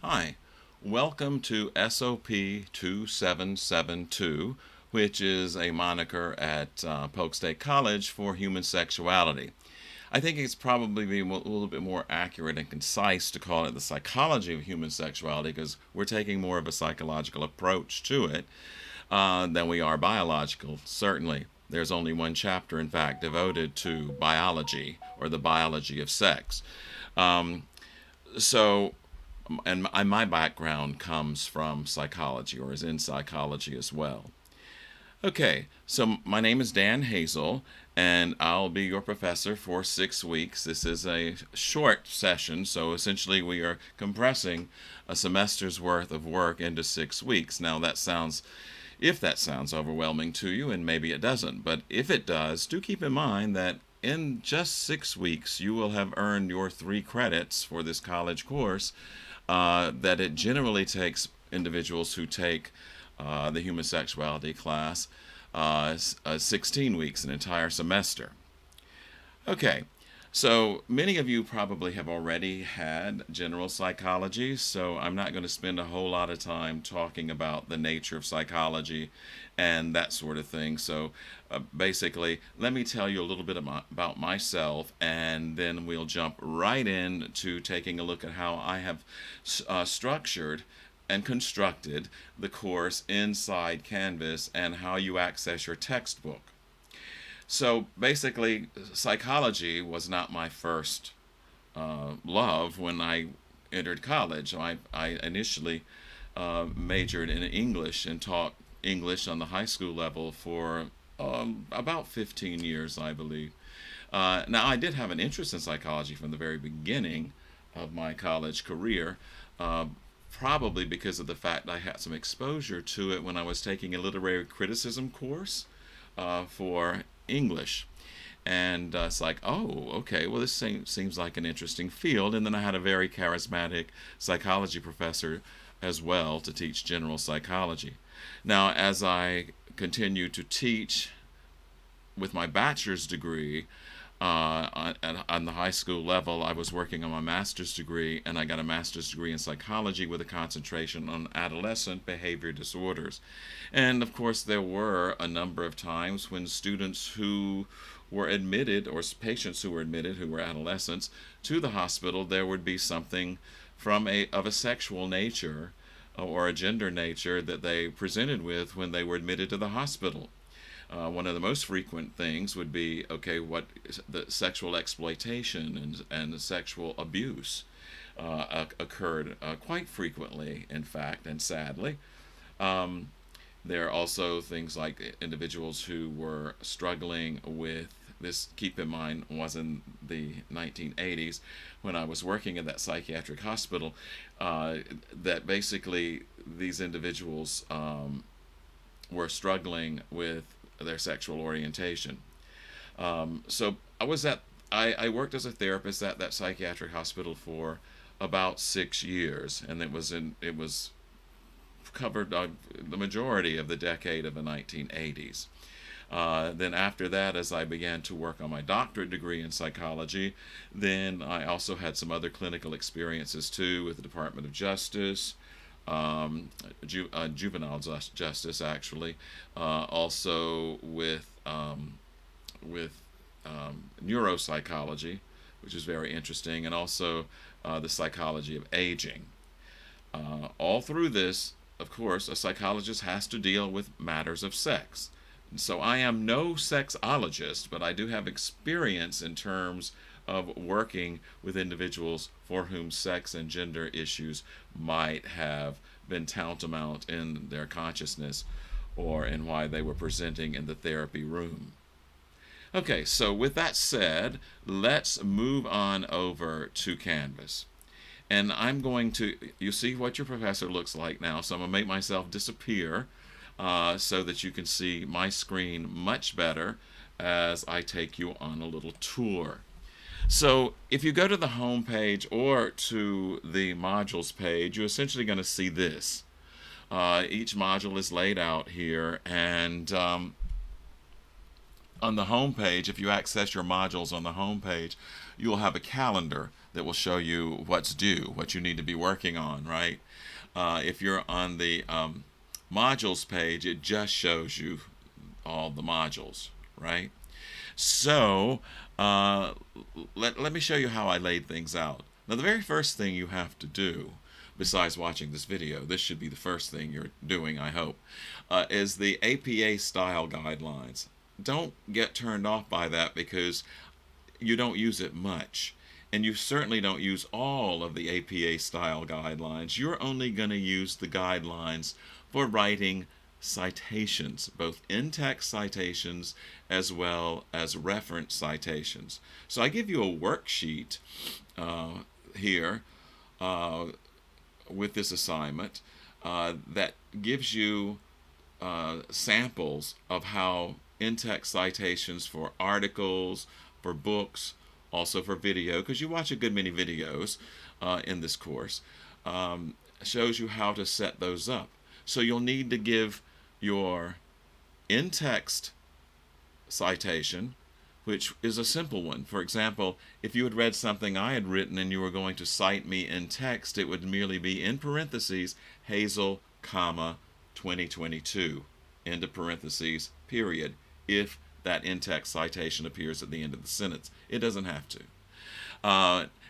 Hi, welcome to SOP 2772, which is a moniker at Polk State College for Human Sexuality. I think it's probably be a little bit more accurate and concise to call it the psychology of human sexuality because we're taking more of a psychological approach to it than we are biological, certainly. There's only one chapter, in fact, devoted to biology or the biology of sex. Um, so and my background comes from psychology or is in psychology as well. Okay, so my name is Dan Hazel, and I'll be your professor for 6 weeks. This is a short session, so essentially we are compressing a semester's worth of work into 6 weeks. Now, if that sounds overwhelming to you, and maybe it doesn't, but if it does, do keep in mind that in just 6 weeks you will have earned your 3 credits for this college course that it generally takes individuals who take the human sexuality class 16 weeks, an entire semester. Okay, so many of you probably have already had general psychology, so I'm not going to spend a whole lot of time talking about the nature of psychology and that sort of thing. So basically, let me tell you a little bit about myself, and then we'll jump right in to taking a look at how I have structured and constructed the course inside Canvas and how you access your textbook. So basically, psychology was not my first love when I entered college. I initially majored in English and taught English on the high school level for about 15 years, I believe. Now, I did have an interest in psychology from the very beginning of my college career, probably because of the fact I had some exposure to it when I was taking a literary criticism course for English. And it's like, oh, okay, well, this seems like an interesting field. And then I had a very charismatic psychology professor as well to teach general psychology. Now, as I continued to teach with my bachelor's degree on the high school level, I was working on my master's degree, and I got a master's degree in psychology with a concentration on adolescent behavior disorders. And of course, there were a number of times when students who were admitted, or patients who were admitted, who were adolescents, to the hospital, there would be something of a sexual nature or a gender nature that they presented with when they were admitted to the hospital. One of the most frequent things would be, okay, what the sexual exploitation and sexual abuse occurred quite frequently, in fact, and sadly. Um, there are also things like individuals who were struggling with this. Keep in mind, was in the 1980s when I was working in that psychiatric hospital, that basically these individuals were struggling with their sexual orientation. So I worked as a therapist at that psychiatric hospital for about 6 years, and it was covered the majority of the decade of the 1980s. Then after that, as I began to work on my doctorate degree in psychology, then I also had some other clinical experiences too with the Department of Justice, juvenile justice actually, also with neuropsychology, which is very interesting, and also the psychology of aging. All through this, of course, a psychologist has to deal with matters of sex. And so I am no sexologist, but I do have experience in terms of working with individuals for whom sex and gender issues might have been tantamount in their consciousness or in why they were presenting in the therapy room. Okay, so with that said, let's move on over to Canvas. And you see what your professor looks like now, so I'm going to make myself disappear so that you can see my screen much better as I take you on a little tour. So if you go to the home page or to the modules page, you're essentially going to see this. Each module is laid out here, and On the home page, if you access your modules on the home page, you'll have a calendar that will show you what's due, what you need to be working on, right? If you're on the modules page, it just shows you all the modules, right? So let me show you how I laid things out. Now, the very first thing you have to do, besides watching this video, this should be the first thing you're doing, I hope, is the APA style guidelines. Don't get turned off by that because you don't use it much. And you certainly don't use all of the APA style guidelines. You're only going to use the guidelines for writing citations, both in-text citations as well as reference citations. So I give you a worksheet here with this assignment that gives you samples of how in-text citations for articles, for books, also for video, because you watch a good many videos in this course, shows you how to set those up. So you'll need to give your in-text citation, which is a simple one. For example, if you had read something I had written and you were going to cite me in text, it would merely be in parentheses, Hazel, comma, 2022, end of parentheses, period, if that in-text citation appears at the end of the sentence. It doesn't have to.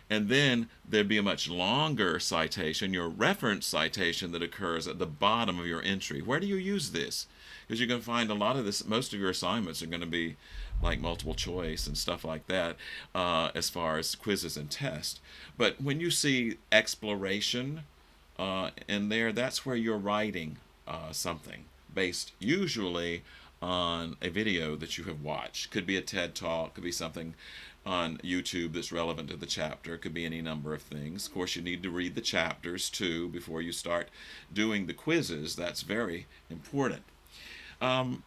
And then there'd be a much longer citation, your reference citation, that occurs at the bottom of your entry. Where do you use this? Because you're going to find a lot of this, most of your assignments are going to be like multiple choice and stuff like that as far as quizzes and tests. But when you see exploration in there, that's where you're writing something based usually on a video that you have watched. Could be a TED Talk, could be something on YouTube that's relevant to the chapter. It could be any number of things. Of course, you need to read the chapters too before you start doing the quizzes. That's very important. Because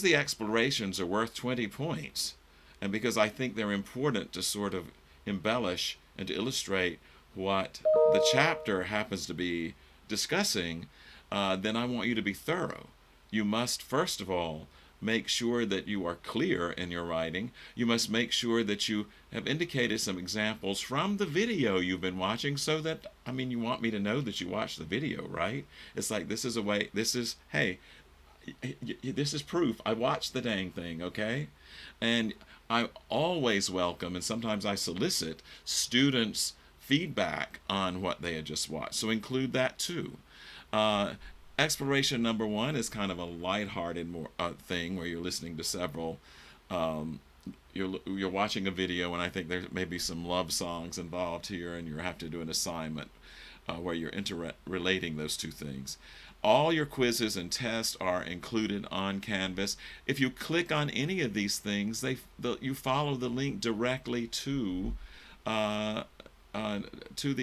the explorations are worth 20 points, and because I think they're important to sort of embellish and to illustrate what the chapter happens to be discussing, then I want you to be thorough. You must, first of all, make sure that you are clear in your writing. You must make sure that you have indicated some examples from the video you've been watching, so that, I mean, you want me to know that you watched the video, right? It's like, this is a way, this is, hey, this is proof. I watched the dang thing, okay? And I always welcome, and sometimes I solicit, students' feedback on what they had just watched. So include that too. Exploration number one is kind of a lighthearted thing where you're listening to several, you're watching a video, and I think there may be some love songs involved here, and you have to do an assignment where you're relating those two things. All your quizzes and tests are included on Canvas. If you click on any of these things, you follow the link directly to the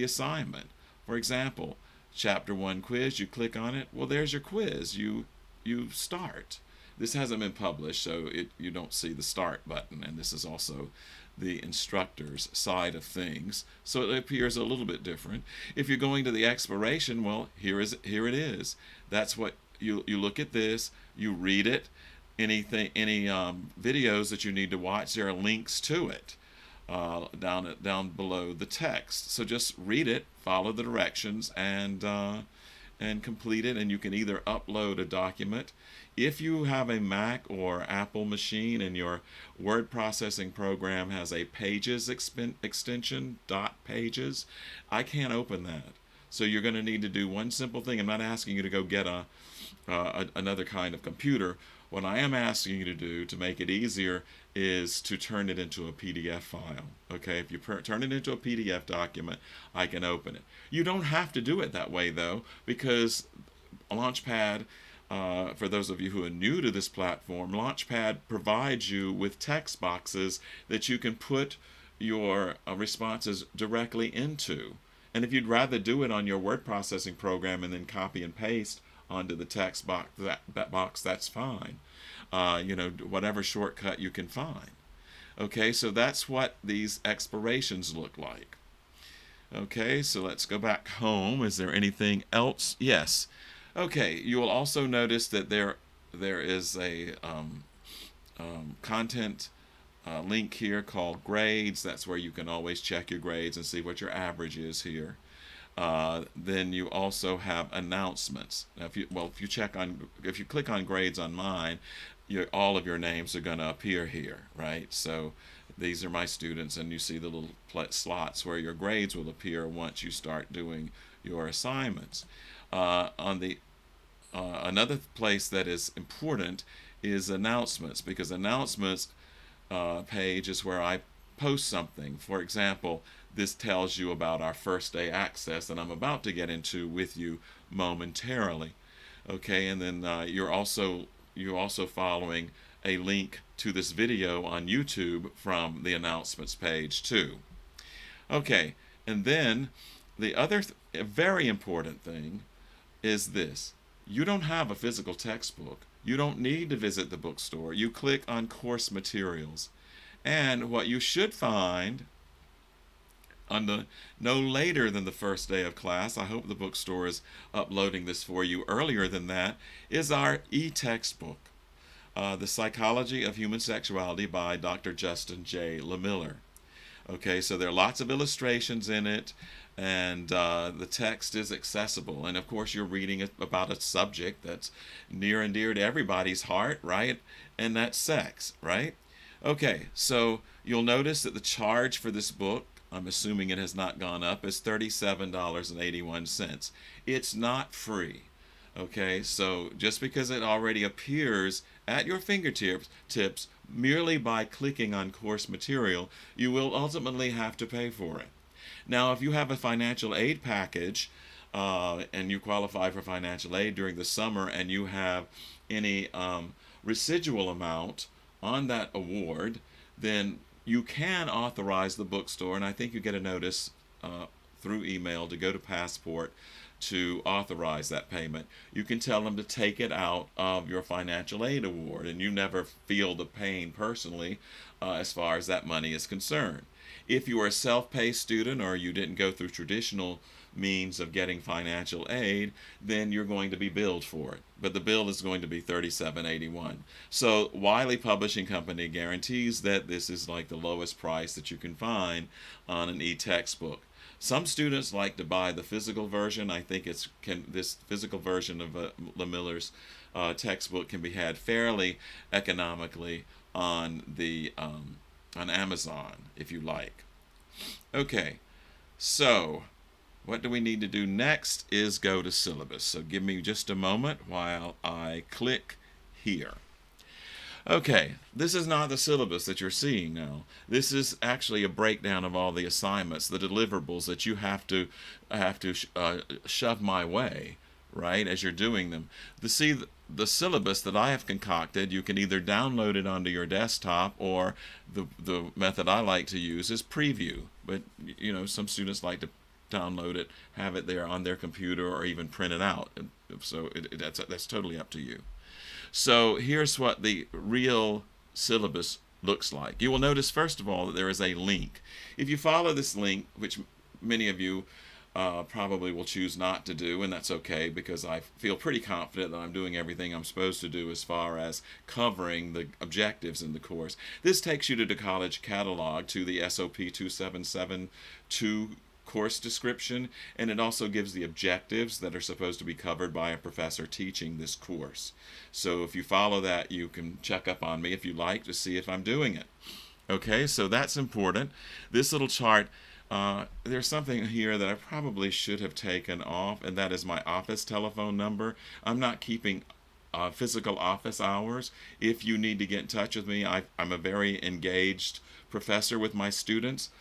assignment. For example, Chapter 1 quiz, you click on it, well, there's your quiz. You start. This hasn't been published, so you don't see the start button, and this is also the instructor's side of things, so it appears a little bit different. If you're going to the exploration, well, here it is. That's what you look at this, you read it. Any videos that you need to watch, there are links to it down below the text. So just read it, follow the directions, and complete it. And you can either upload a document. If you have a Mac or Apple machine and your word processing program has a Pages extension, .pages, I can't open that. So you're going to need to do one simple thing. I'm not asking you to go get another kind of computer. What I am asking you to do to make it easier is to turn it into a PDF file. Okay, if you turn it into a PDF document, I can open it. You don't have to do it that way, though, because Launchpad, for those of you who are new to this platform, Launchpad provides you with text boxes that you can put your responses directly into. And if you'd rather do it on your word processing program and then copy and paste onto the text box, that box, that's fine. Whatever shortcut you can find. Okay, so that's what these explorations look like. Okay, so let's go back home. Is there anything else? Yes. Okay, you will also notice that there there is a content link here called grades. That's where you can always check your grades and see what your average is here. Then you also have announcements. Now, if you click on grades on mine, all of your names are going to appear here, right? So these are my students, and you see the little slots where your grades will appear once you start doing your assignments. On the Another place that is important is announcements, because announcements page is where I post something. For example, this tells you about our first day access that I'm about to get into with you momentarily. Okay, and then you're also following a link to this video on YouTube from the announcements page too. Okay, and then the other very important thing is this. You don't have a physical textbook. You don't need to visit the bookstore. You click on course materials. And what you should find on no later than the first day of class, I hope the bookstore is uploading this for you earlier than that, is our e-textbook, The Psychology of Human Sexuality by Dr. Justin J. LaMiller. Okay, so there are lots of illustrations in it, and the text is accessible. And of course, you're reading about a subject that's near and dear to everybody's heart, right? And that's sex, right? Okay, so you'll notice that the charge for this book, I'm assuming it has not gone up, is $37.81. It's not free. Okay, so just because it already appears at your fingertips merely by clicking on course material, you will ultimately have to pay for it. Now, if you have a financial aid package and you qualify for financial aid during the summer, and you have any residual amount on that award, then you can authorize the bookstore, and I think you get a notice through email to go to Passport to authorize that payment. You can tell them to take it out of your financial aid award, and you never feel the pain personally as far as that money is concerned. If you are a self-pay student, or you didn't go through traditional means of getting financial aid, then you're going to be billed for it. But the bill is going to be $37.81. So Wiley Publishing Company guarantees that this is like the lowest price that you can find on an e-textbook. Some students like to buy the physical version. I think this physical version of LaMiller's textbook can be had fairly economically on Amazon, if you like. Okay, so what do we need to do next is go to Syllabus. So give me just a moment while I click here. Okay, this is not the syllabus that you're seeing now. This is actually a breakdown of all the assignments, the deliverables that you have to shove my way, right, as you're doing them. The syllabus that I have concocted, you can either download it onto your desktop, or the method I like to use is preview. But some students like to download it, have it there on their computer, or even print it out. So that's totally up to you. So here's what the real syllabus looks like. You will notice, first of all, that there is a link. If you follow this link, which many of you probably will choose not to do, and that's okay, because I feel pretty confident that I'm doing everything I'm supposed to do as far as covering the objectives in the course. This takes you to the college catalog, to the SOP 2772 course description, and it also gives the objectives that are supposed to be covered by a professor teaching this course. So if you follow that, you can check up on me if you like to see if I'm doing it. Okay, so that's important. This little chart, there's something here that I probably should have taken off, and that is my office telephone number. I'm not keeping physical office hours. If you need to get in touch with me, I'm a very engaged professor with my students.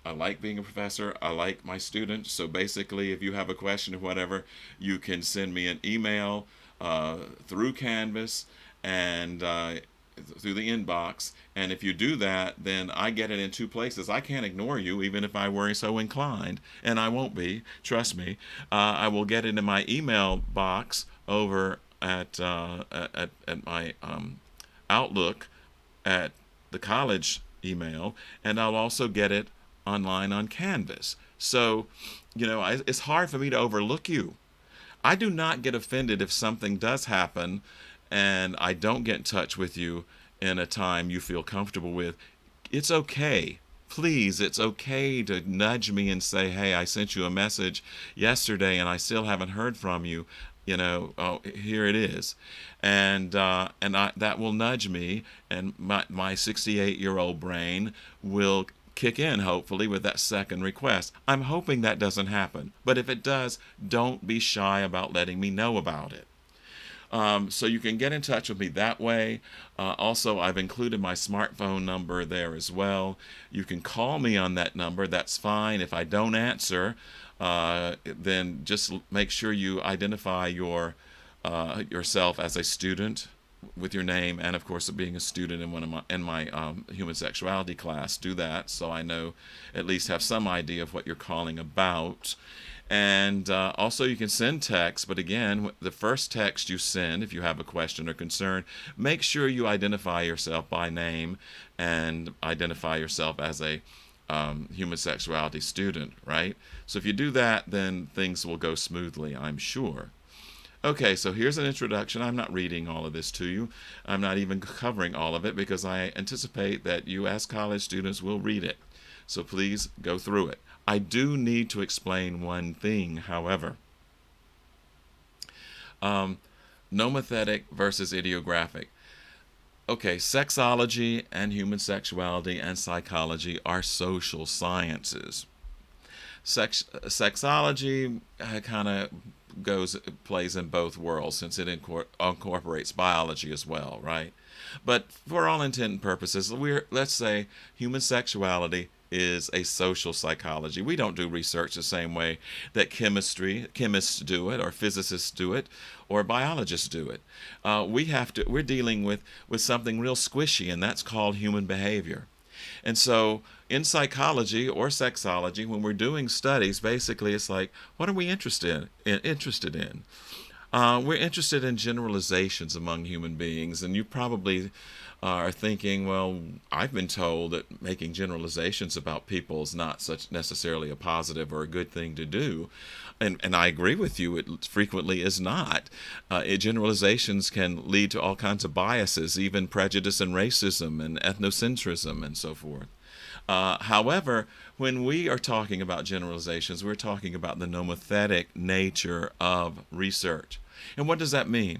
I like being a professor. I like my students. So basically, if you have a question or whatever, you can send me an email through Canvas and through the inbox. And if you do that, then I get it in two places. I can't ignore you, even if I were so inclined. And I won't be. Trust me. I will get it in my email box over at my Outlook at the college email. And I'll also get it online on Canvas. So, it's hard for me to overlook you. I do not get offended if something does happen and I don't get in touch with you in a time you feel comfortable with. It's okay. Please, it's okay to nudge me and say, hey, I sent you a message yesterday and I still haven't heard from you. Oh, here it is. That will nudge me, and my 68-year-old brain will kick in, hopefully, with that second request. I'm hoping that doesn't happen. But if it does, don't be shy about letting me know about it. So you can get in touch with me that way. Also, I've included my smartphone number there as well. You can call me on that number. That's fine. If I don't answer, then just make sure you identify yourself as a student with your name, and of course being a student in my human sexuality class. Do that so I know, at least have some idea of what you're calling about. And also you can send text, but again, the first text you send, if you have a question or concern, make sure you identify yourself by name and identify yourself as a human sexuality student, right? So if you do that, then things will go smoothly, I'm sure. Okay, so here's an introduction. I'm not reading all of this to you. I'm not even covering all of it because I anticipate that you as college students will read it. So please go through it. I do need to explain one thing, however. Nomathetic versus ideographic. Okay, sexology and human sexuality and psychology are social sciences. Sexology kind of plays in both worlds since it incorporates biology as well, right? But for all intent and purposes, let's say human sexuality is a social psychology. We don't do research the same way that chemists do it, or physicists do it, or biologists do it. We're dealing with something real squishy, and that's called human behavior. And so in psychology or sexology, when we're doing studies, basically it's like, what are we interested in? We're interested in generalizations among human beings, and you probably are thinking, well, I've been told that making generalizations about people is not such necessarily a positive or a good thing to do. And I agree with you, it frequently is not. Generalizations can lead to all kinds of biases, even prejudice and racism and ethnocentrism and so forth. However, when we are talking about generalizations, we're talking about the nomathetic nature of research. And what does that mean?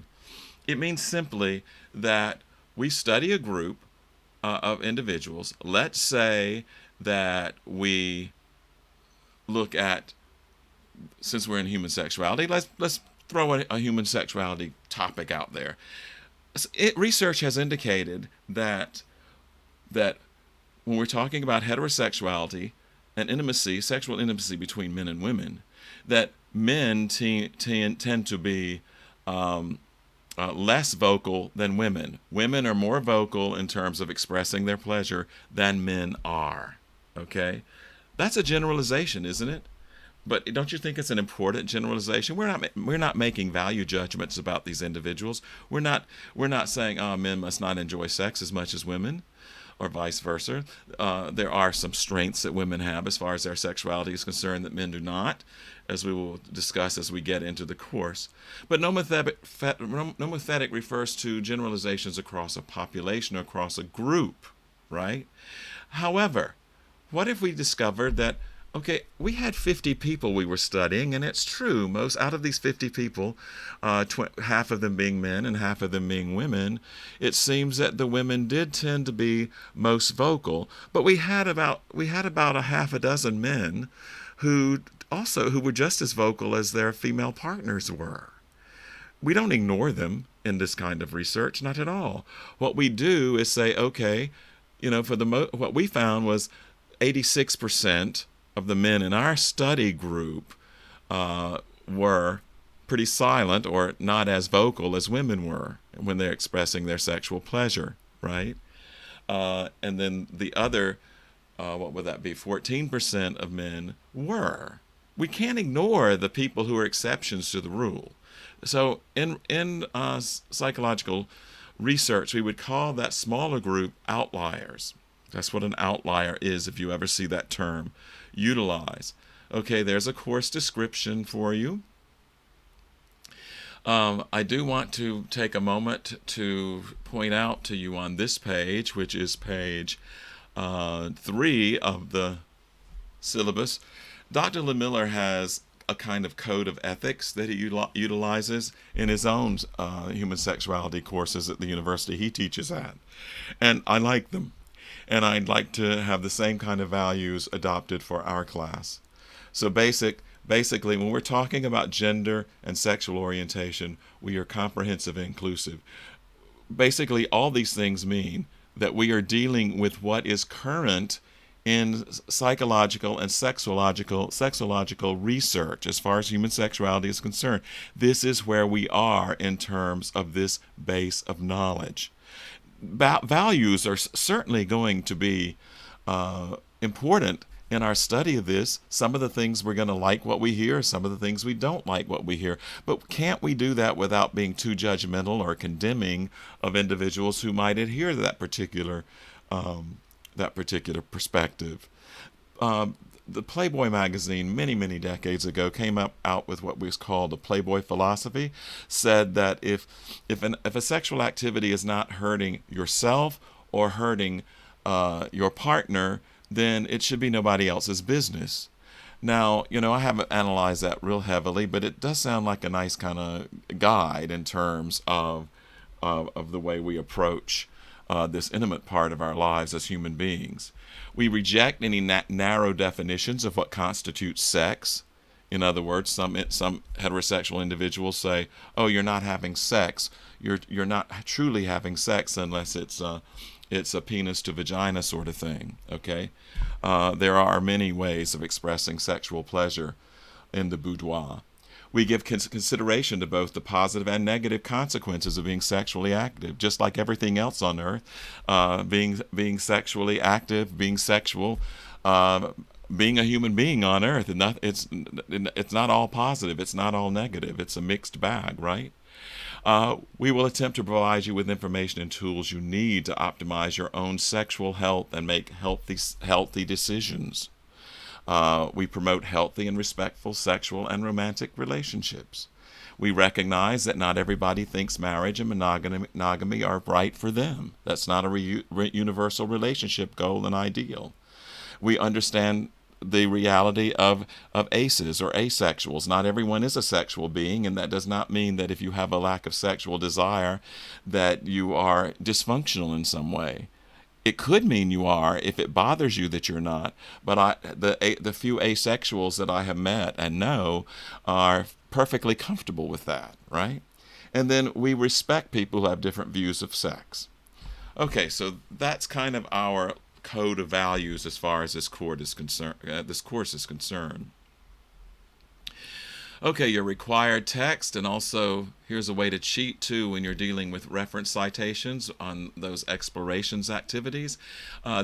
It means simply that we study a group of individuals. Let's say that we look at, since we're in human sexuality, let's throw a human sexuality topic out there. Research has indicated that when we're talking about heterosexuality and intimacy, sexual intimacy between men and women, that men tend to be less vocal than women. Women are more vocal in terms of expressing their pleasure than men are. Okay? That's a generalization, isn't it? But don't you think it's an important generalization? We're not making value judgments about these individuals. We're not saying, oh, men must not enjoy sex as much as women, or vice versa. There are some strengths that women have as far as their sexuality is concerned that men do not, as we will discuss as we get into the course. But nomathetic refers to generalizations across a population or across a group, right? However, what if we discovered that, okay, we had 50 people we were studying, and it's true, most out of these 50 people, half of them being men and half of them being women, it seems that the women did tend to be most vocal, but we had about a half a dozen men who were just as vocal as their female partners were. We don't ignore them in this kind of research, not at all. What we do is say, okay, what we found was 86% of the men in our study group were pretty silent or not as vocal as women were when they're expressing their sexual pleasure, right? And then the other, what would that be, 14% of men were. We can't ignore the people who are exceptions to the rule. So in psychological research, we would call that smaller group outliers. That's what an outlier is, if you ever see that term utilized. Okay, there's a course description for you. I do want to take a moment to point out to you on this page, which is page 3 of the syllabus, Dr. LeMiller has a kind of code of ethics that he utilizes in his own human sexuality courses at the university he teaches at. And I like them. And I'd like to have the same kind of values adopted for our class. So basically, when we're talking about gender and sexual orientation, we are comprehensive and inclusive. Basically, all these things mean that we are dealing with what is current in psychological and sexological research as far as human sexuality is concerned. This is where we are in terms of this base of knowledge. Values are certainly going to be important in our study of this. Some of the things we're going to like what we hear, some of the things we don't like what we hear. But can't we do that without being too judgmental or condemning of individuals who might adhere to that particular perspective? The Playboy magazine many decades ago came out with what was called a Playboy philosophy. Said that if a sexual activity is not hurting yourself or hurting your partner, then it should be nobody else's business. Now, I haven't analyzed that real heavily, but it does sound like a nice kind of guide in terms of the way we approach this intimate part of our lives as human beings. We reject any narrow definitions of what constitutes sex. In other words, some heterosexual individuals say, "Oh, you're not having sex. You're not truly having sex unless it's a penis to vagina sort of thing." Okay, there are many ways of expressing sexual pleasure in the boudoir. We give consideration to both the positive and negative consequences of being sexually active, just like everything else on earth. Being sexually active, being sexual, being a human being on earth, and it's not all positive. It's not all negative. It's a mixed bag, right? We will attempt to provide you with information and tools you need to optimize your own sexual health and make healthy decisions. We promote healthy and respectful sexual and romantic relationships. We recognize that not everybody thinks marriage and monogamy are right for them. That's not a universal relationship goal and ideal. We understand the reality of aces or asexuals. Not everyone is a sexual being, and that does not mean that if you have a lack of sexual desire that you are dysfunctional in some way. It could mean you are if it bothers you that you're not, but the few asexuals that I have met and know are perfectly comfortable with that, right? And then we respect people who have different views of sex. Okay, so that's kind of our code of values as far as this course is concerned. Okay, your required text, and also here's a way to cheat too when you're dealing with reference citations on those explorations activities.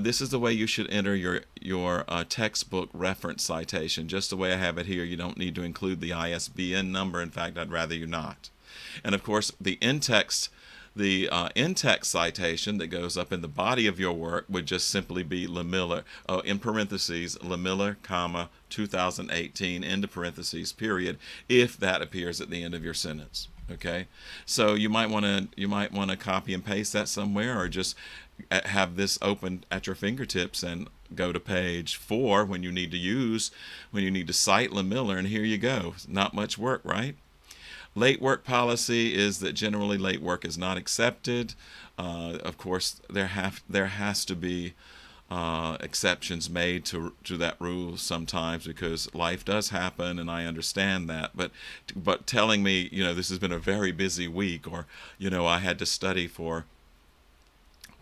This is the way you should enter your textbook reference citation. Just the way I have it here, you don't need to include the ISBN number. In fact, I'd rather you not. And of course, the in-text citation that goes up in the body of your work would just simply be LeMiller, in parentheses, LeMiller, comma, 2018, into parentheses, period, if that appears at the end of your sentence. Okay, so you might want to copy and paste that somewhere, or just have this open at your fingertips and go to page 4 when you need to cite LeMiller, and here you go. Not much work, right? Late work policy is that generally late work is not accepted. Of course, there has to be exceptions made to that rule sometimes, because life does happen, and I understand that. But telling me, this has been a very busy week, or I had to study for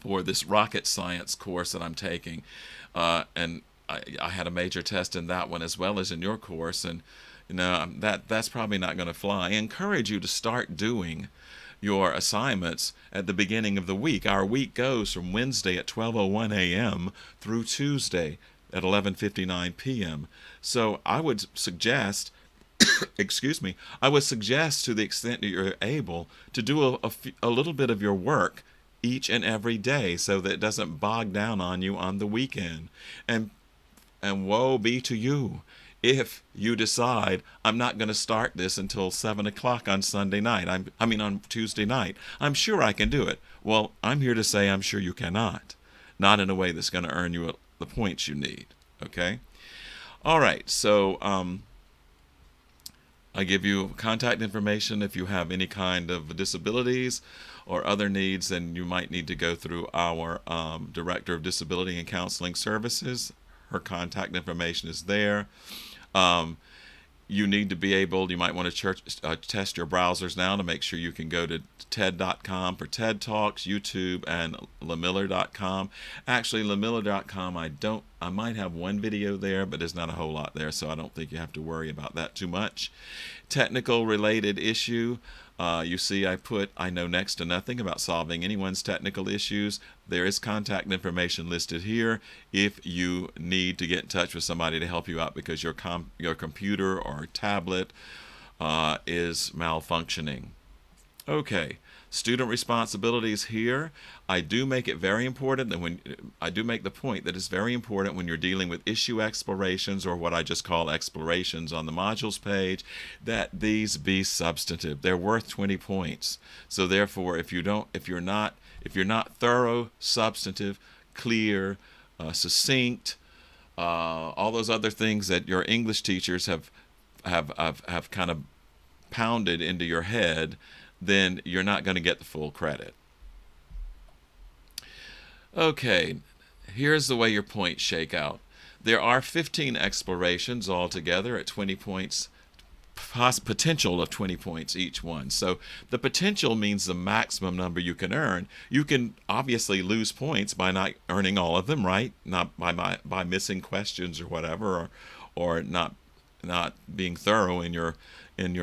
this rocket science course that I'm taking, and I had a major test in that one as well as in your course, and that's probably not going to fly. I encourage you to start doing your assignments at the beginning of the week. Our week goes from Wednesday at 12:01 a.m. through Tuesday at 11:59 p.m. So I would suggest, I would suggest to the extent that you're able to do a little bit of your work each and every day, so that it doesn't bog down on you on the weekend. And woe be to you if you decide I'm not going to start this until 7 o'clock on Sunday night, on Tuesday night, I'm sure I can do it. Well, I'm here to say I'm sure you cannot. Not in a way that's going to earn you the points you need. Okay? All right, so I give you contact information if you have any kind of disabilities or other needs, then you might need to go through our Director of Disability and Counseling Services. Her contact information is there. You need to be able, you might want to test your browsers now to make sure you can go to TED.com for TED Talks, YouTube, and lamiller.com. Actually, lamiller.com, I might have one video there, but there's not a whole lot there, so I don't think you have to worry about that too much. Technical related issue. You see I know next to nothing about solving anyone's technical issues. There is contact information listed here if you need to get in touch with somebody to help you out because your computer or tablet is malfunctioning. Okay, student responsibilities here. I do make it very important that I do make the point that it's very important when you're dealing with issue explorations, or what I just call explorations on the modules page, that these be substantive. They're worth 20 points. So therefore, if you're not thorough, substantive, clear, succinct, all those other things that your English teachers have kind of pounded into your head, then you're not going to get the full credit. Okay, here's the way your points shake out. There are 15 explorations altogether at 20 points, potential of 20 points each one. So the potential means the maximum number you can earn. You can obviously lose points by not earning all of them, right? Not by missing questions or whatever, or not being thorough in your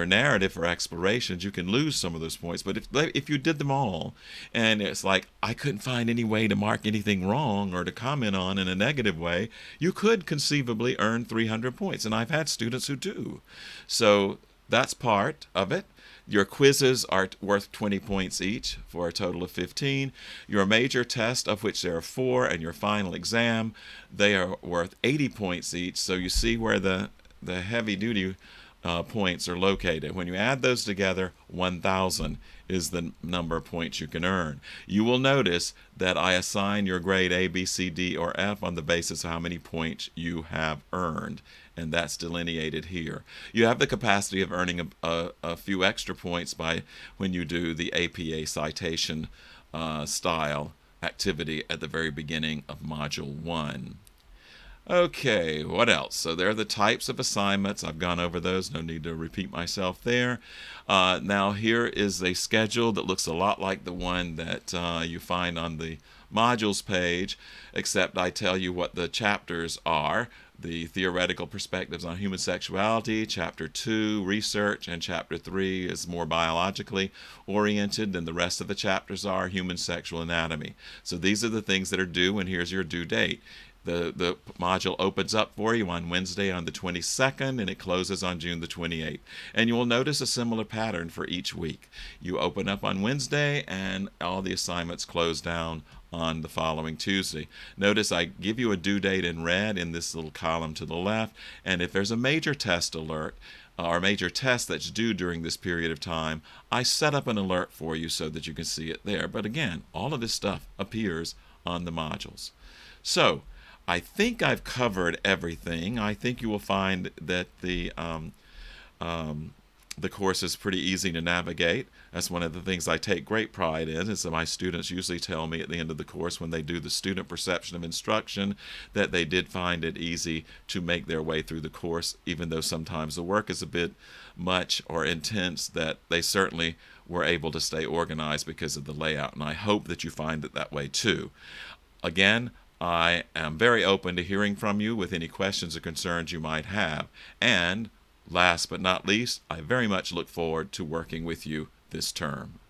narrative or explorations. You can lose some of those points. But if you did them all, and it's like I couldn't find any way to mark anything wrong or to comment on in a negative way, you could conceivably earn 300 points. And I've had students who do. So that's part of it. Your quizzes are worth 20 points each for a total of 15. Your major test, of which there are 4, and your final exam, they are worth 80 points each. So you see where the heavy-duty points are located. When you add those together, 1,000 is the number of points you can earn. You will notice that I assign your grade A, B, C, D, or F on the basis of how many points you have earned, and that's delineated here. You have the capacity of earning a few extra points when you do the APA citation style activity at the very beginning of Module 1. Okay, what else? So there are the types of assignments. I've gone over those. No need to repeat myself there. Now here is a schedule that looks a lot like the one that you find on the modules page, except I tell you what the chapters are. The theoretical perspectives on human sexuality, Chapter 2, research, and Chapter 3 is more biologically oriented than the rest of the chapters are, human sexual anatomy. So these are the things that are due, and here's your due date. The module opens up for you on Wednesday on the 22nd, and it closes on June the 28th. And you will notice a similar pattern for each week. You open up on Wednesday, and all the assignments close down on the following Tuesday. Notice I give you a due date in red in this little column to the left, and if there's a major test alert, or major test that's due during this period of time, I set up an alert for you so that you can see it there. But again, all of this stuff appears on the modules. So, I think I've covered everything. I think you will find that the course is pretty easy to navigate. That's one of the things I take great pride in, is that my students usually tell me at the end of the course when they do the student perception of instruction that they did find it easy to make their way through the course, even though sometimes the work is a bit much or intense, that they certainly were able to stay organized because of the layout. And I hope that you find it that way too. Again, I am very open to hearing from you with any questions or concerns you might have. And last but not least, I very much look forward to working with you this term.